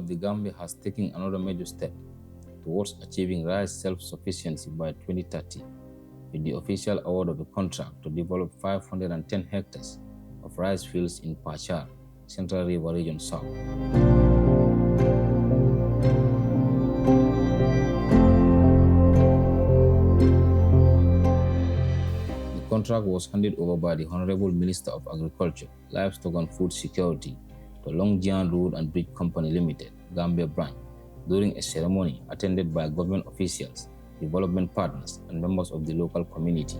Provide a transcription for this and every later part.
of the Gambia has taken another major step towards achieving rice self-sufficiency by 2030 with the official award of a contract to develop 510 hectares of rice fields in Pachar, Central River Region South. The contract was handed over by the Honorable Minister of Agriculture, Livestock and Food Security to Longjian Road and Bridge Company Limited, Gambia branch, during a ceremony attended by government officials, development partners, and members of the local community.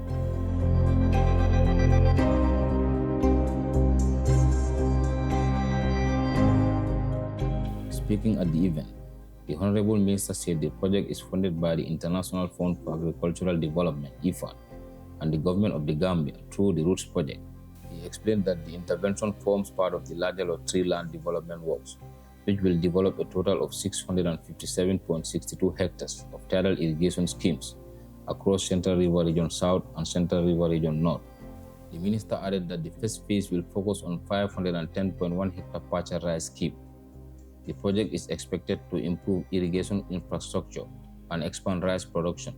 Speaking at the event, the Honorable Minister said the project is funded by the International Fund for Agricultural Development, IFAD, and the Government of the Gambia through the Roots Project. He explained that the intervention forms part of the larger Lot 3 land development works, which will develop a total of 657.62 hectares of tidal irrigation schemes across Central River Region South and Central River Region North. The minister added that the first phase will focus on 510.1 hectare Pacha rice scheme. The project is expected to improve irrigation infrastructure and expand rice production.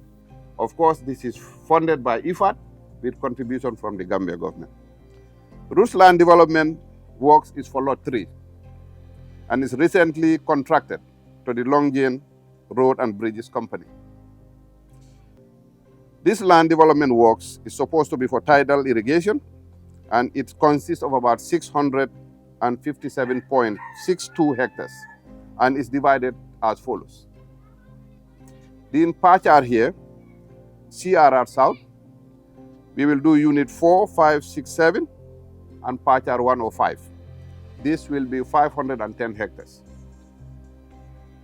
Of course, this is funded by IFAD with contribution from the Gambia government. Roots land development works is for Lot 3 and is recently contracted to the Longjian Road and Bridges Company. This land development works is supposed to be for tidal irrigation, and it consists of about 657.62 hectares and is divided as follows. In Pachar here, CRR South, we will do Unit 4, 5, 6, 7 and Pachar 105. This will be 510 hectares.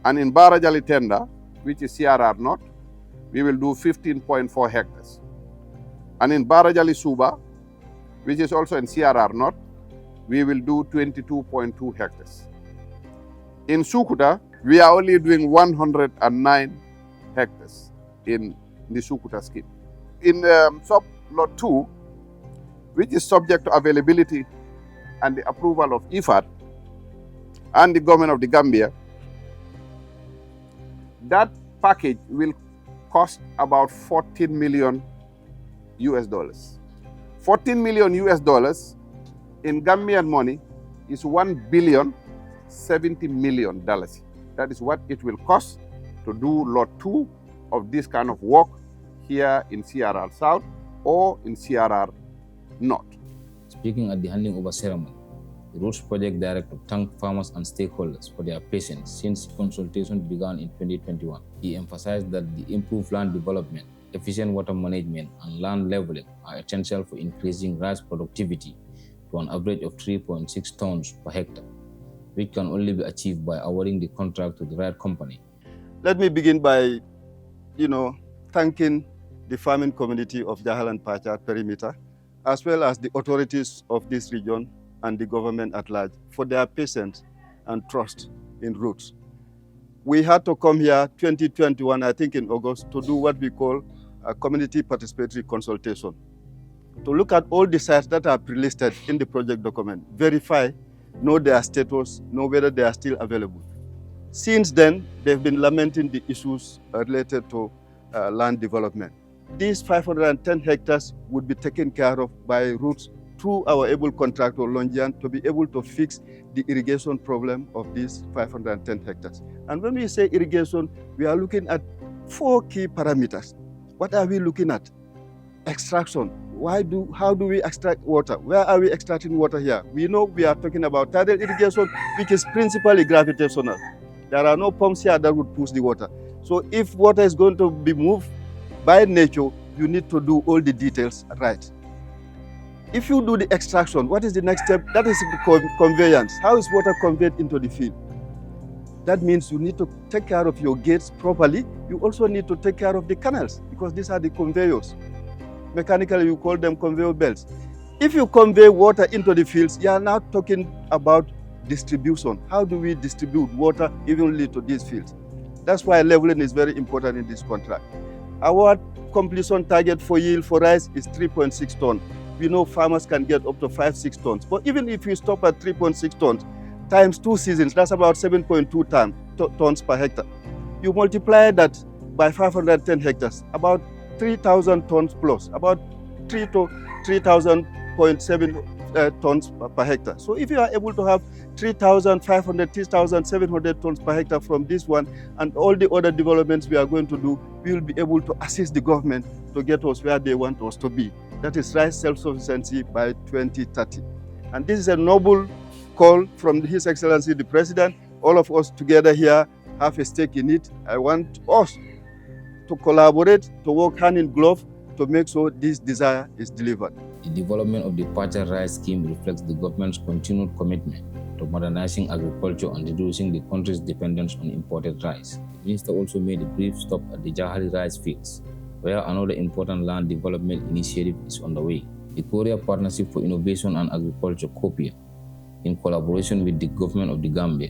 And in Barajali Tenda, which is CRR North, we will do 15.4 hectares. And in Barajali Suba, which is also in CRR North, we will do 22.2 hectares. In Sukuta, we are only doing 109 hectares in the Sukuta scheme. In sub-lot 2, which is subject to availability and the approval of IFAD and the government of the Gambia, that package will cost about $14 million US. $14 million US in Gambian money is $1.07 billion. That is what it will cost to do Lot 2 of this kind of work here in CRR South or in CRR North. Speaking at the handing over ceremony, the Roots Project Director thanked farmers and stakeholders for their patience since consultation began in 2021. He emphasized that the improved land development, efficient water management, and land leveling are essential for increasing rice productivity to an average of 3.6 tons per hectare, which can only be achieved by awarding the contract to the right company. Let me begin by, thanking the farming community of Jahal and Pachar perimeter, as well as the authorities of this region and the government at large for their patience and trust in Roots. We had to come here 2021, I think in August, to do what we call a community participatory consultation, to look at all the sites that are pre-listed in the project document, verify, know their status, know whether they are still available. Since then, they've been lamenting the issues related to land development. These 510 hectares would be taken care of by Roots through our able contractor, Longjian, to be able to fix the irrigation problem of these 510 hectares. And when we say irrigation, we are looking at 4 key parameters. What are we looking at? Extraction. How do we extract water? Where are we extracting water here? We know we are talking about tidal irrigation, which is principally gravitational. There are no pumps here that would push the water. So if water is going to be moved by nature, you need to do all the details right. If you do the extraction, what is the next step? That is the conveyance. How is water conveyed into the field? That means you need to take care of your gates properly. You also need to take care of the canals, because these are the conveyors. Mechanically, you call them conveyor belts. If you convey water into the fields, you are now talking about distribution. How do we distribute water evenly to these fields? That's why leveling is very important in this contract. Our completion target for yield for rice is 3.6 tons. We know farmers can get up to 5-6 tons. But even if we stop at 3.6 tons, times 2 seasons, that's about 7.2 tons per hectare. You multiply that by 510 hectares, about 3,000 tons plus, about 3 to 3,000.7 tons per hectare. So if you are able to have 3,500, 3,700 tons per hectare from this one and all the other developments we are going to do, we will be able to assist the government to get us where they want us to be. That is rice self-sufficiency by 2030. And this is a noble call from His Excellency the President. All of us together here have a stake in it. I want us to collaborate, to work hand in glove to make sure this desire is delivered. The development of the Pacha rice scheme reflects the government's continued commitment to modernizing agriculture and reducing the country's dependence on imported rice. The minister also made a brief stop at the Jahari rice fields, where another important land development initiative is underway. The Korea Partnership for Innovation and Agriculture (KOPIA), in collaboration with the government of the Gambia,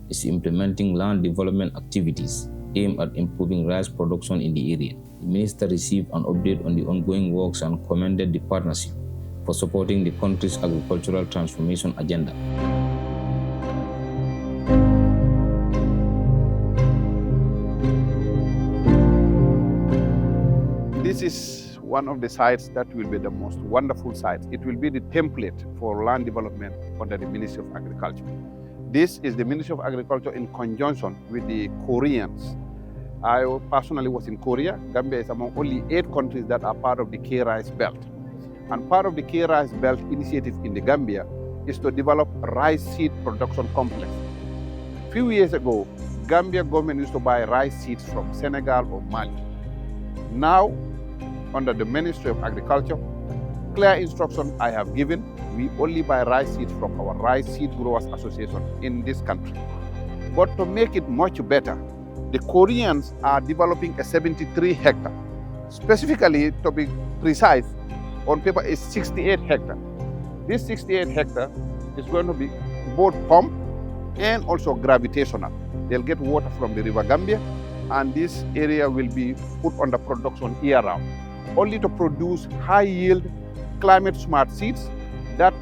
is implementing land development activities aimed at improving rice production in the area. The minister received an update on the ongoing works and commended the partnership for supporting the country's agricultural transformation agenda. This is one of the sites that will be the most wonderful sites. It will be the template for land development under the Ministry of Agriculture. This is the Ministry of Agriculture in conjunction with the Koreans. I personally was in Korea. Gambia is among only 8 countries that are part of the K-Rice Belt. And part of the K-Rice Belt initiative in the Gambia is to develop rice seed production complex. A few years ago, Gambia government used to buy rice seeds from Senegal or Mali. Now, under the Ministry of Agriculture, clear instruction I have given, we only buy rice seeds from our Rice Seed Growers Association in this country. But to make it much better, the Koreans are developing a 73 hectare. Specifically, to be precise, on paper is 68 hectare. This 68 hectare is going to be both pump and also gravitational. They'll get water from the River Gambia, and this area will be put under production year-round, only to produce high-yield, climate-smart seeds that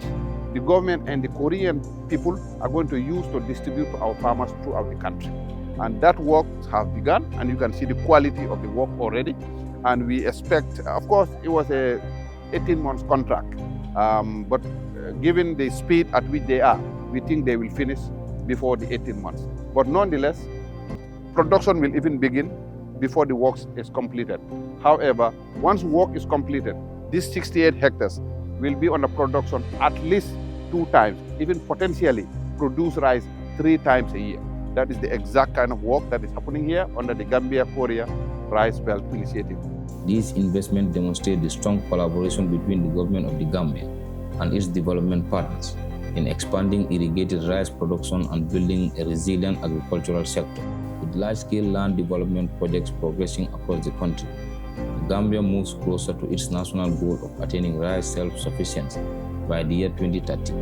the government and the Korean people are going to use to distribute to our farmers throughout the country. And that work has begun, and you can see the quality of the work already. And we expect, of course, it was a 18-month contract, but given the speed at which they are, we think they will finish before the 18 months. But nonetheless, production will even begin before the work is completed. However, once work is completed, these 68 hectares will be under production at least 2 times, even potentially produce rice 3 times a year. That is the exact kind of work that is happening here under the Gambia-Korea Rice Belt Initiative. These investments demonstrate the strong collaboration between the government of the Gambia and its development partners in expanding irrigated rice production and building a resilient agricultural sector. With large-scale land development projects progressing across the country, the Gambia moves closer to its national goal of attaining rice self-sufficiency by the year 2030.